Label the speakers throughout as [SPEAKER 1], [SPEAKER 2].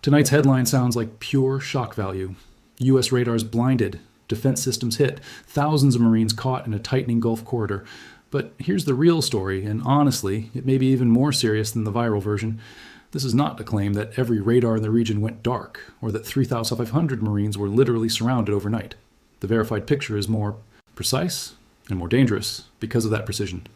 [SPEAKER 1] Tonight's headline sounds like pure shock value. U.S. radars blinded, defense systems hit, thousands of Marines caught in a tightening Gulf corridor. But here's the real story, and honestly, it may be even more serious than the viral version. This is not a claim that every radar in the region went dark, or that 3,500 Marines were literally surrounded overnight. The verified picture is more precise and more dangerous because of that precision.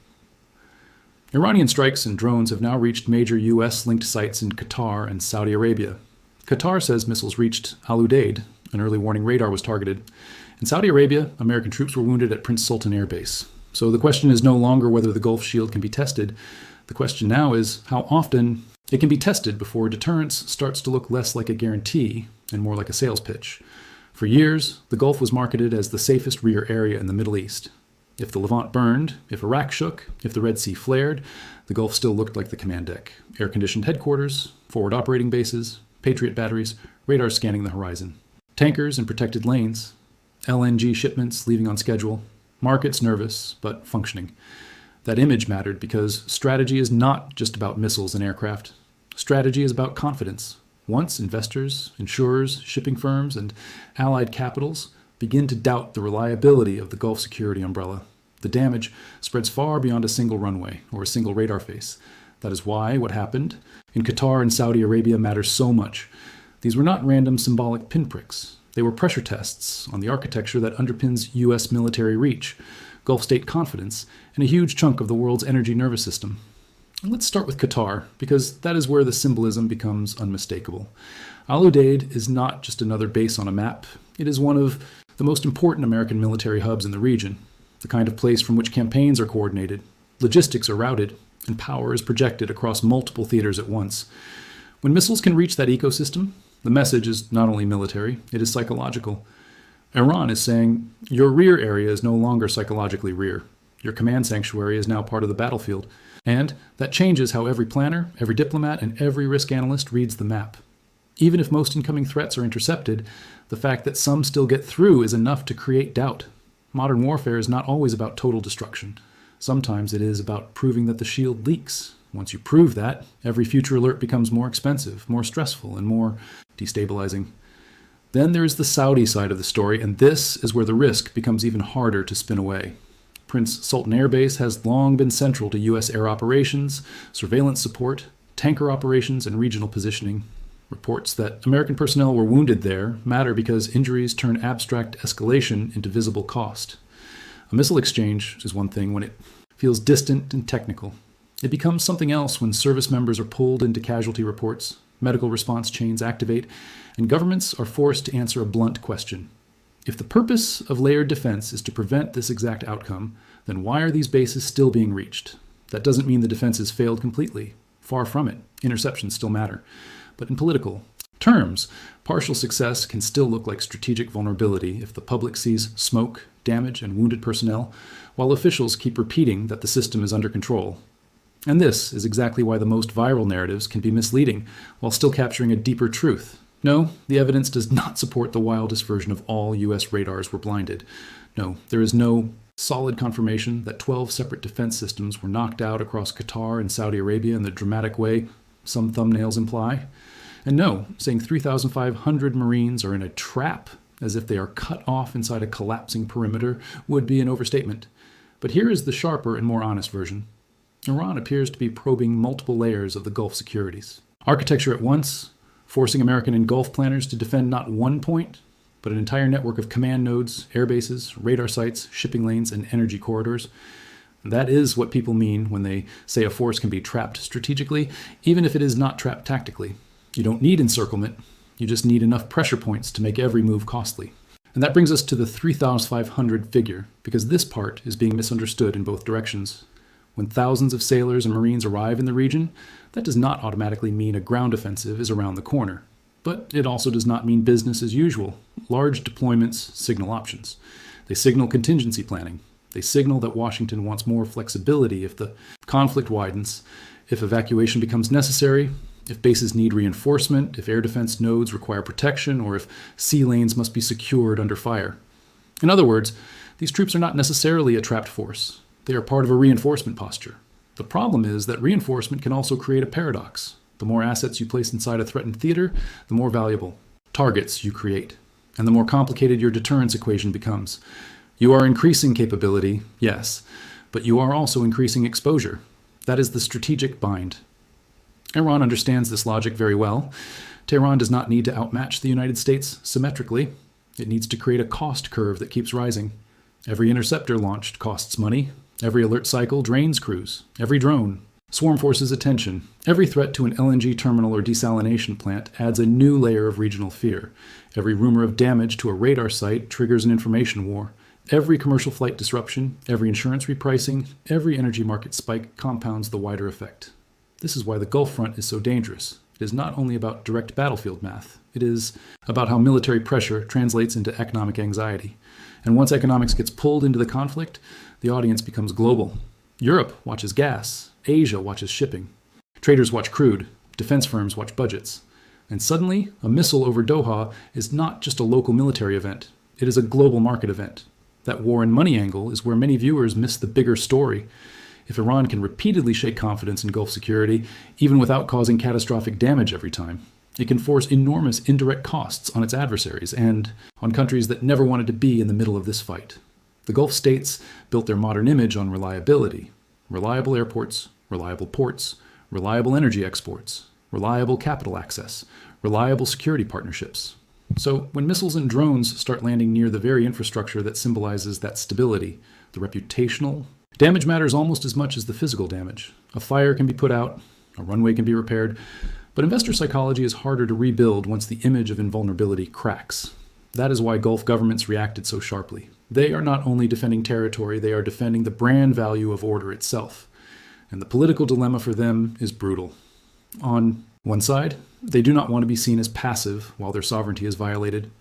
[SPEAKER 1] Iranian strikes and drones have now reached major U.S.-linked sites in Qatar and Saudi Arabia. Qatar says missiles reached Al Udeid, an early warning radar was targeted. In Saudi Arabia, American troops were wounded at Prince Sultan Air Base. So the question is no longer whether the Gulf Shield can be tested. The question now is how often it can be tested before deterrence starts to look less like a guarantee and more like a sales pitch. For years, the Gulf was marketed as the safest rear area in the Middle East. If the Levant burned, if Iraq shook, if the Red Sea flared, the Gulf still looked like the command deck. Air-conditioned headquarters, forward operating bases, Patriot batteries, radars scanning the horizon. Tankers in protected lanes, LNG shipments leaving on schedule, markets nervous but functioning. That image mattered because strategy is not just about missiles and aircraft. Strategy is about confidence. Once investors, insurers, shipping firms, and allied capitals begin to doubt the reliability of the Gulf security umbrella, the damage spreads far beyond a single runway or a single radar face. That is why what happened in Qatar and Saudi Arabia matters so much. These were not random symbolic pinpricks. They were pressure tests on the architecture that underpins U.S. military reach, Gulf state confidence, and a huge chunk of the world's energy nervous system. And let's start with Qatar, because that is where the symbolism becomes unmistakable. Al Udeid is not just another base on a map. It is one of the most important American military hubs in the region, the kind of place from which campaigns are coordinated, logistics are routed, and power is projected across multiple theaters at once. When missiles can reach that ecosystem, the message is not only military, it is psychological. Iran is saying, your rear area is no longer psychologically rear. Your command sanctuary is now part of the battlefield. And that changes how every planner, every diplomat, and every risk analyst reads the map. Even if most incoming threats are intercepted, the fact that some still get through is enough to create doubt. Modern warfare is not always about total destruction. Sometimes it is about proving that the shield leaks. Once you prove that, every future alert becomes more expensive, more stressful, and more destabilizing. Then there is the Saudi side of the story, and this is where the risk becomes even harder to spin away. Prince Sultan Air Base has long been central to U.S. air operations, surveillance support, tanker operations, and regional positioning. Reports that American personnel were wounded there matter because injuries turn abstract escalation into visible cost. A missile exchange is one thing when it feels distant and technical. It becomes something else when service members are pulled into casualty reports, medical response chains activate, and governments are forced to answer a blunt question. If the purpose of layered defense is to prevent this exact outcome, then why are these bases still being reached? That doesn't mean the defenses failed completely. Far from it. Interceptions still matter. But in political terms, partial success can still look like strategic vulnerability if the public sees smoke, damage, and wounded personnel, while officials keep repeating that the system is under control. And this is exactly why the most viral narratives can be misleading, while still capturing a deeper truth. No, the evidence does not support the wildest version of all U.S. radars were blinded. No, there is no solid confirmation that 12 separate defense systems were knocked out across Qatar and Saudi Arabia in the dramatic way some thumbnails imply. And no, saying 3,500 Marines are in a trap as if they are cut off inside a collapsing perimeter would be an overstatement. But here is the sharper and more honest version. Iran appears to be probing multiple layers of the Gulf securities. Architecture at once, forcing American and Gulf planners to defend not one point, but an entire network of command nodes, air bases, radar sites, shipping lanes, and energy corridors. That is what people mean when they say a force can be trapped strategically, even if it is not trapped tactically. You don't need encirclement, you just need enough pressure points to make every move costly. And that brings us to the 3,500 figure, because this part is being misunderstood in both directions. When thousands of sailors and Marines arrive in the region, that does not automatically mean a ground offensive is around the corner. But it also does not mean business as usual. Large deployments signal options. They signal contingency planning. They signal that Washington wants more flexibility if the conflict widens, if evacuation becomes necessary, if bases need reinforcement, if air defense nodes require protection, or if sea lanes must be secured under fire. In other words, these troops are not necessarily a trapped force. They are part of a reinforcement posture. The problem is that reinforcement can also create a paradox. The more assets you place inside a threatened theater, the more valuable targets you create, and the more complicated your deterrence equation becomes. You are increasing capability, yes, but you are also increasing exposure. That is the strategic bind. Iran understands this logic very well. Tehran does not need to outmatch the United States symmetrically. It needs to create a cost curve that keeps rising. Every interceptor launched costs money. Every alert cycle drains crews. Every drone, swarm forces attention. Every threat to an LNG terminal or desalination plant adds a new layer of regional fear. Every rumor of damage to a radar site triggers an information war. Every commercial flight disruption, every insurance repricing, every energy market spike compounds the wider effect. This is why the Gulf front is so dangerous. It is not only about direct battlefield math. It is about how military pressure translates into economic anxiety. And once economics gets pulled into the conflict, the audience becomes global. Europe watches gas. Asia watches shipping. Traders watch crude. Defense firms watch budgets. And suddenly, a missile over Doha is not just a local military event. It is a global market event. That war and money angle is where many viewers miss the bigger story. If Iran can repeatedly shake confidence in Gulf security, even without causing catastrophic damage every time, it can force enormous indirect costs on its adversaries and on countries that never wanted to be in the middle of this fight. The Gulf states built their modern image on reliability. Reliable airports, reliable ports, reliable energy exports, reliable capital access, reliable security partnerships. So when missiles and drones start landing near the very infrastructure that symbolizes that stability, the reputational, damage matters almost as much as the physical damage. A fire can be put out, a runway can be repaired, but investor psychology is harder to rebuild once the image of invulnerability cracks. That is why Gulf governments reacted so sharply. They are not only defending territory, they are defending the brand value of order itself. And the political dilemma for them is brutal. On one side, they do not want to be seen as passive while their sovereignty is violated.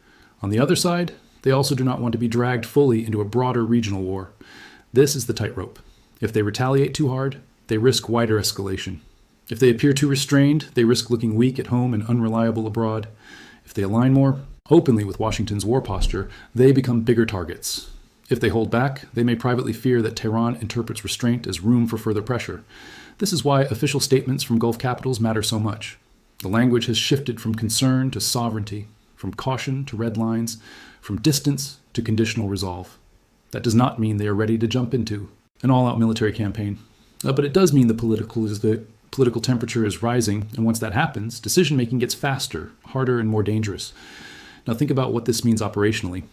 [SPEAKER 1] On the other side, they also do not want to be dragged fully into a broader regional war. This is the tightrope. If they retaliate too hard, they risk wider escalation. If they appear too restrained, they risk looking weak at home and unreliable abroad. If they align more openly with Washington's war posture, they become bigger targets. If they hold back, they may privately fear that Tehran interprets restraint as room for further pressure. This is why official statements from Gulf capitals matter so much. The language has shifted from concern to sovereignty, from caution to red lines, from distance to conditional resolve. That does not mean they are ready to jump into an all-out military campaign. But it does mean the political temperature is rising, and once that happens, decision-making gets faster, harder, and more dangerous. Now think about what this means operationally.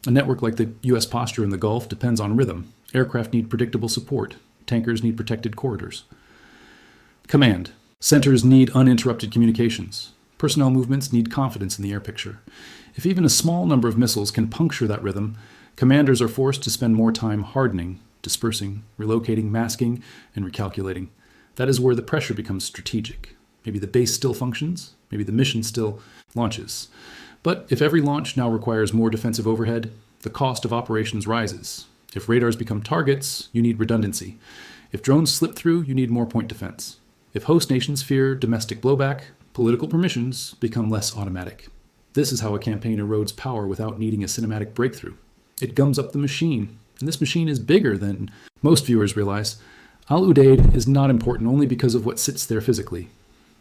[SPEAKER 1] A network like the U.S. posture in the Gulf depends on rhythm. Aircraft need predictable support. Tankers need protected corridors. Command. Centers need uninterrupted communications. Personnel movements need confidence in the air picture. If even a small number of missiles can puncture that rhythm, commanders are forced to spend more time hardening, dispersing, relocating, masking, and recalculating. That is where the pressure becomes strategic. Maybe the base still functions, maybe the mission still launches. But if every launch now requires more defensive overhead, the cost of operations rises. If radars become targets, you need redundancy. If drones slip through, you need more point defense. If host nations fear domestic blowback, political permissions become less automatic. This is how a campaign erodes power without needing a cinematic breakthrough. It gums up the machine, and this machine is bigger than most viewers realize. Al-Udeid is not important only because of what sits there physically.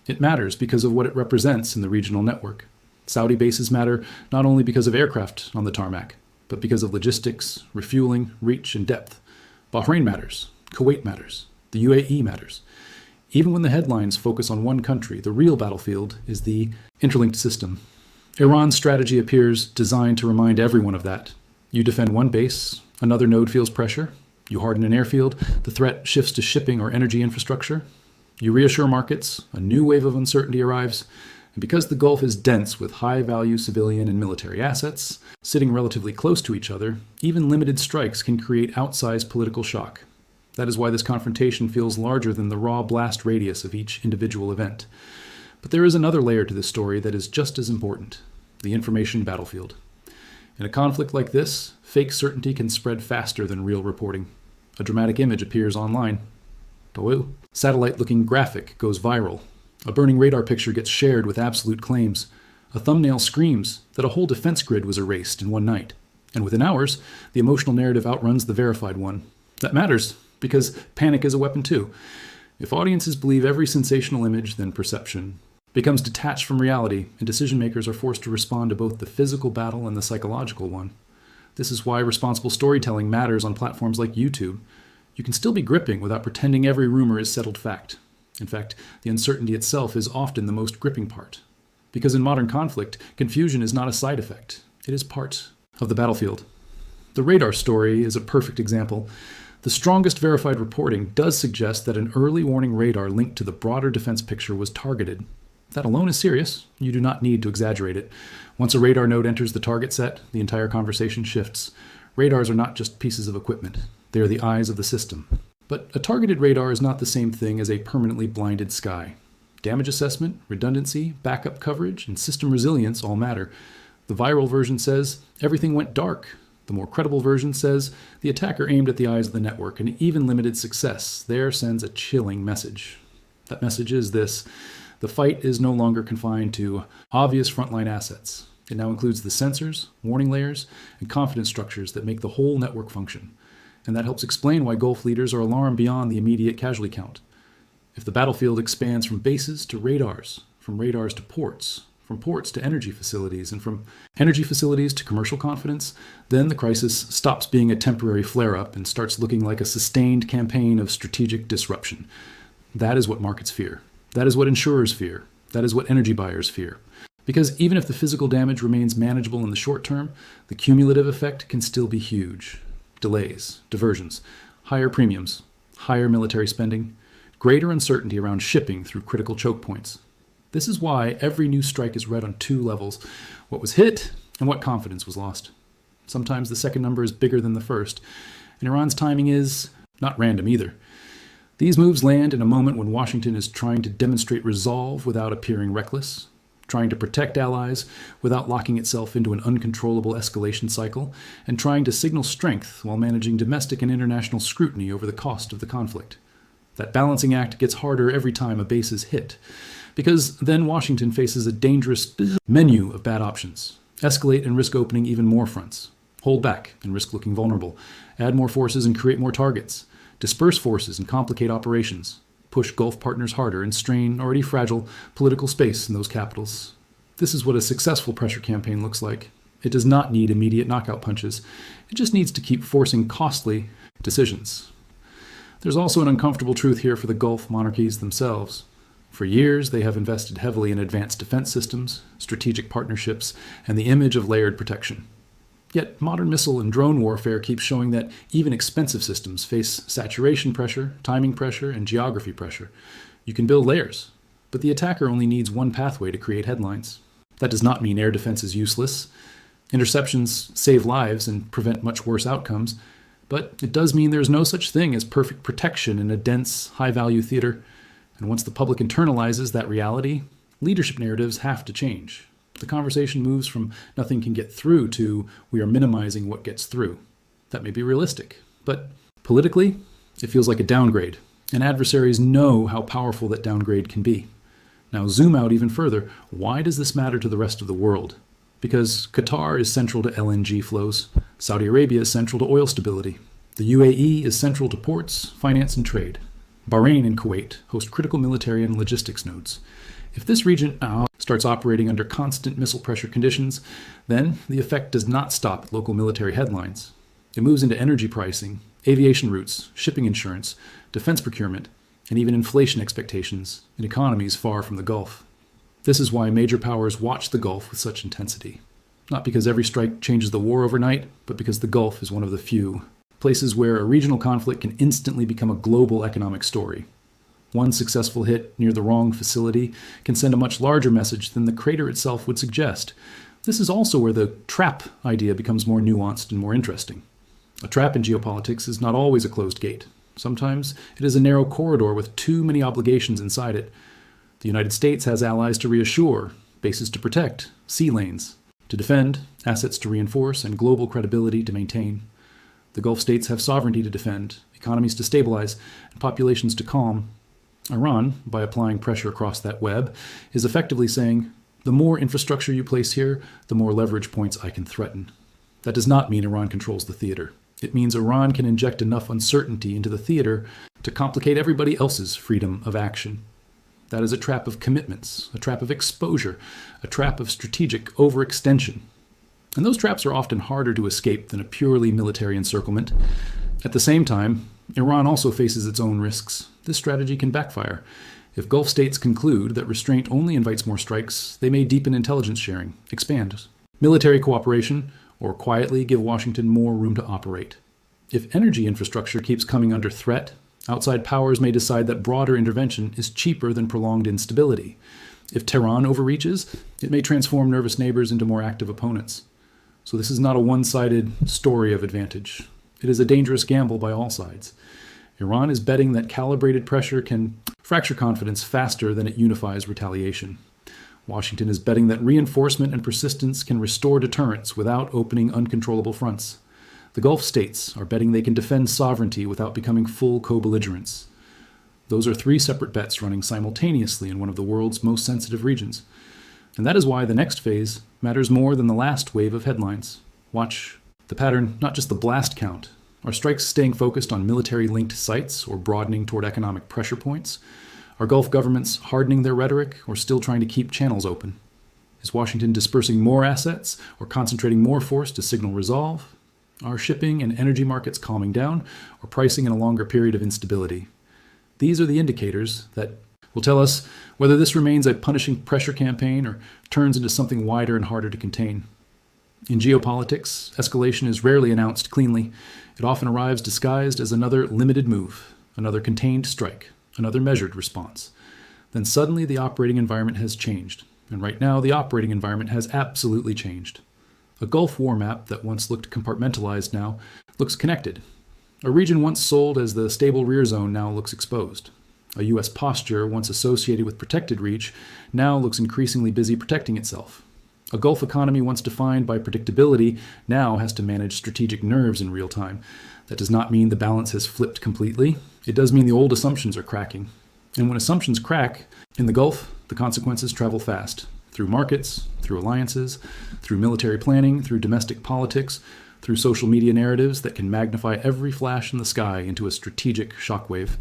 [SPEAKER 1] It matters because of what it represents in the regional network. Saudi bases matter not only because of aircraft on the tarmac, but because of logistics, refueling, reach, and depth. Bahrain matters. Kuwait matters. The UAE matters. Even when the headlines focus on one country, the real battlefield is the interlinked system. Iran's strategy appears designed to remind everyone of that. You defend one base, another node feels pressure. You harden an airfield, the threat shifts to shipping or energy infrastructure. You reassure markets, a new wave of uncertainty arrives. And because the Gulf is dense with high-value civilian and military assets, sitting relatively close to each other, even limited strikes can create outsized political shock. That is why this confrontation feels larger than the raw blast radius of each individual event. But there is another layer to this story that is just as important: the information battlefield. In a conflict like this, fake certainty can spread faster than real reporting. A dramatic image appears online. Satellite-looking graphic goes viral. A burning radar picture gets shared with absolute claims. A thumbnail screams that a whole defense grid was erased in one night. And within hours, the emotional narrative outruns the verified one. That matters, because panic is a weapon too. If audiences believe every sensational image, then perception becomes detached from reality, and decision makers are forced to respond to both the physical battle and the psychological one. This is why responsible storytelling matters on platforms like YouTube. You can still be gripping without pretending every rumor is settled fact. In fact, the uncertainty itself is often the most gripping part. Because in modern conflict, confusion is not a side effect. It is part of the battlefield. The radar story is a perfect example. The strongest verified reporting does suggest that an early warning radar linked to the broader defense picture was targeted. That alone is serious. You do not need to exaggerate it. Once a radar node enters the target set, the entire conversation shifts. Radars are not just pieces of equipment. They are the eyes of the system. But a targeted radar is not the same thing as a permanently blinded sky. Damage assessment, redundancy, backup coverage, and system resilience all matter. The viral version says everything went dark. The more credible version says the attacker aimed at the eyes of the network, and even limited success there sends a chilling message. That message is this: the fight is no longer confined to obvious frontline assets. It now includes the sensors, warning layers, and confidence structures that make the whole network function. And that helps explain why Gulf leaders are alarmed beyond the immediate casualty count. If the battlefield expands from bases to radars, from radars to ports, from ports to energy facilities, and from energy facilities to commercial confidence, then the crisis stops being a temporary flare-up and starts looking like a sustained campaign of strategic disruption. That is what markets fear. That is what insurers fear. That is what energy buyers fear. Because even if the physical damage remains manageable in the short term, the cumulative effect can still be huge. Delays, diversions, higher premiums, higher military spending, greater uncertainty around shipping through critical choke points. This is why every new strike is read on two levels: what was hit and what confidence was lost. Sometimes the second number is bigger than the first, and Iran's timing is not random either. These moves land in a moment when Washington is trying to demonstrate resolve without appearing reckless, trying to protect allies without locking itself into an uncontrollable escalation cycle, and trying to signal strength while managing domestic and international scrutiny over the cost of the conflict. That balancing act gets harder every time a base is hit, because then Washington faces a dangerous menu of bad options. Escalate and risk opening even more fronts. Hold back and risk looking vulnerable. Add more forces and create more targets. Disperse forces and complicate operations. Push Gulf partners harder and strain already fragile political space in those capitals. This is what a successful pressure campaign looks like. It does not need immediate knockout punches. It just needs to keep forcing costly decisions. There's also an uncomfortable truth here for the Gulf monarchies themselves. For years, they have invested heavily in advanced defense systems, strategic partnerships, and the image of layered protection. Yet modern missile and drone warfare keeps showing that even expensive systems face saturation pressure, timing pressure, and geography pressure. You can build layers, but the attacker only needs one pathway to create headlines. That does not mean air defense is useless. Interceptions save lives and prevent much worse outcomes, but it does mean there is no such thing as perfect protection in a dense, high-value theater. And once the public internalizes that reality, leadership narratives have to change. The conversation moves from nothing can get through to we are minimizing what gets through. That may be realistic, but politically, it feels like a downgrade, and adversaries know how powerful that downgrade can be. Now zoom out even further. Why does this matter to the rest of the world? Because Qatar is central to LNG flows. Saudi Arabia is central to oil stability. The UAE is central to ports, finance, and trade. Bahrain and Kuwait host critical military and logistics nodes. If this region now starts operating under constant missile pressure conditions, then the effect does not stop at local military headlines. It moves into energy pricing, aviation routes, shipping insurance, defense procurement, and even inflation expectations in economies far from the Gulf. This is why major powers watch the Gulf with such intensity. Not because every strike changes the war overnight, but because the Gulf is one of the few places where a regional conflict can instantly become a global economic story. One successful hit near the wrong facility can send a much larger message than the crater itself would suggest. This is also where the trap idea becomes more nuanced and more interesting. A trap in geopolitics is not always a closed gate. Sometimes it is a narrow corridor with too many obligations inside it. The United States has allies to reassure, bases to protect, sea lanes to defend, assets to reinforce, and global credibility to maintain. The Gulf states have sovereignty to defend, economies to stabilize, and populations to calm. Iran, by applying pressure across that web, is effectively saying, the more infrastructure you place here, the more leverage points I can threaten. That does not mean Iran controls the theater. It means Iran can inject enough uncertainty into the theater to complicate everybody else's freedom of action. That is a trap of commitments, a trap of exposure, a trap of strategic overextension. And those traps are often harder to escape than a purely military encirclement. At the same time, Iran also faces its own risks. This strategy can backfire. If Gulf states conclude that restraint only invites more strikes, they may deepen intelligence sharing, expand military cooperation, or quietly give Washington more room to operate. If energy infrastructure keeps coming under threat, outside powers may decide that broader intervention is cheaper than prolonged instability. If Tehran overreaches, it may transform nervous neighbors into more active opponents. So this is not a one-sided story of advantage. It is a dangerous gamble by all sides. Iran is betting that calibrated pressure can fracture confidence faster than it unifies retaliation. Washington is betting that reinforcement and persistence can restore deterrence without opening uncontrollable fronts. The Gulf states are betting they can defend sovereignty without becoming full co-belligerents. Those are three separate bets running simultaneously in one of the world's most sensitive regions. And that is why the next phase matters more than the last wave of headlines. Watch the pattern, not just the blast count. Are strikes staying focused on military-linked sites or broadening toward economic pressure points? Are Gulf governments hardening their rhetoric or still trying to keep channels open? Is Washington dispersing more assets or concentrating more force to signal resolve? Are shipping and energy markets calming down or pricing in a longer period of instability? These are the indicators that will tell us whether this remains a punishing pressure campaign or turns into something wider and harder to contain. In geopolitics, escalation is rarely announced cleanly. It often arrives disguised as another limited move, another contained strike, another measured response. Then suddenly the operating environment has changed. And right now the operating environment has absolutely changed. A Gulf war map that once looked compartmentalized now looks connected. A region once sold as the stable rear zone now looks exposed. A U.S. posture once associated with protected reach now looks increasingly busy protecting itself. A Gulf economy once defined by predictability now has to manage strategic nerves in real time. That does not mean the balance has flipped completely. It does mean the old assumptions are cracking. And when assumptions crack, in the Gulf, the consequences travel fast. Through markets, through alliances, through military planning, through domestic politics, through social media narratives that can magnify every flash in the sky into a strategic shockwave.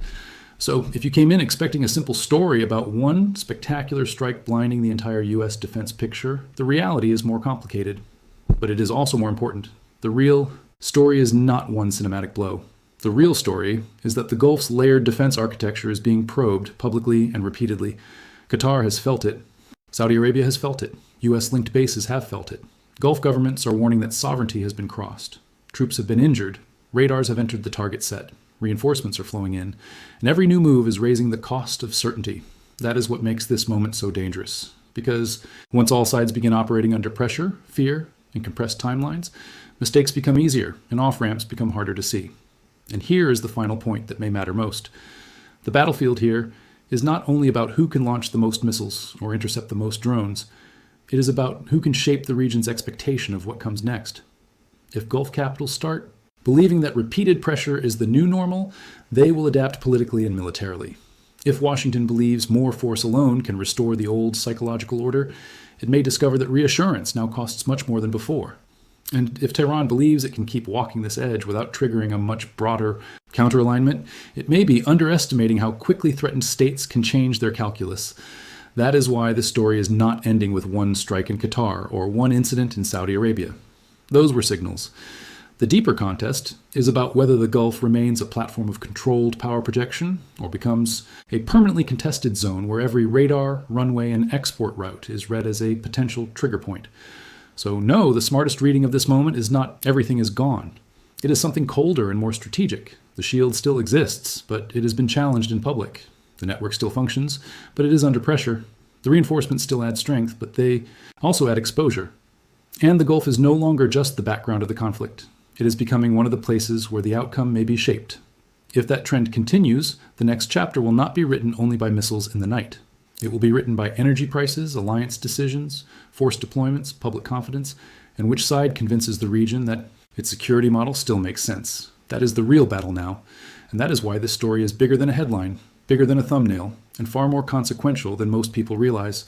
[SPEAKER 1] So if you came in expecting a simple story about one spectacular strike blinding the entire U.S. defense picture, the reality is more complicated. But it is also more important. The real story is not one cinematic blow. The real story is that the Gulf's layered defense architecture is being probed publicly and repeatedly. Qatar has felt it. Saudi Arabia has felt it. U.S.-linked bases have felt it. Gulf governments are warning that sovereignty has been crossed. Troops have been injured. Radars have entered the target set. Reinforcements are flowing in. And every new move is raising the cost of certainty. That is what makes this moment so dangerous. Because once all sides begin operating under pressure, fear, and compressed timelines, mistakes become easier and off-ramps become harder to see. And here is the final point that may matter most. The battlefield here is not only about who can launch the most missiles or intercept the most drones. It is about who can shape the region's expectation of what comes next. If Gulf capitals start believing that repeated pressure is the new normal, they will adapt politically and militarily. If Washington believes more force alone can restore the old psychological order, it may discover that reassurance now costs much more than before. And if Tehran believes it can keep walking this edge without triggering a much broader counteralignment, it may be underestimating how quickly threatened states can change their calculus. That is why this story is not ending with one strike in Qatar or one incident in Saudi Arabia. Those were signals. The deeper contest is about whether the Gulf remains a platform of controlled power projection or becomes a permanently contested zone where every radar, runway, and export route is read as a potential trigger point. So no, the smartest reading of this moment is not everything is gone. It is something colder and more strategic. The shield still exists, but it has been challenged in public. The network still functions, but it is under pressure. The reinforcements still add strength, but they also add exposure. And the Gulf is no longer just the background of the conflict. It is becoming one of the places where the outcome may be shaped. If that trend continues, the next chapter will not be written only by missiles in the night. It will be written by energy prices, alliance decisions, force deployments, public confidence, and which side convinces the region that its security model still makes sense. That is the real battle now, and that is why this story is bigger than a headline, bigger than a thumbnail, and far more consequential than most people realize.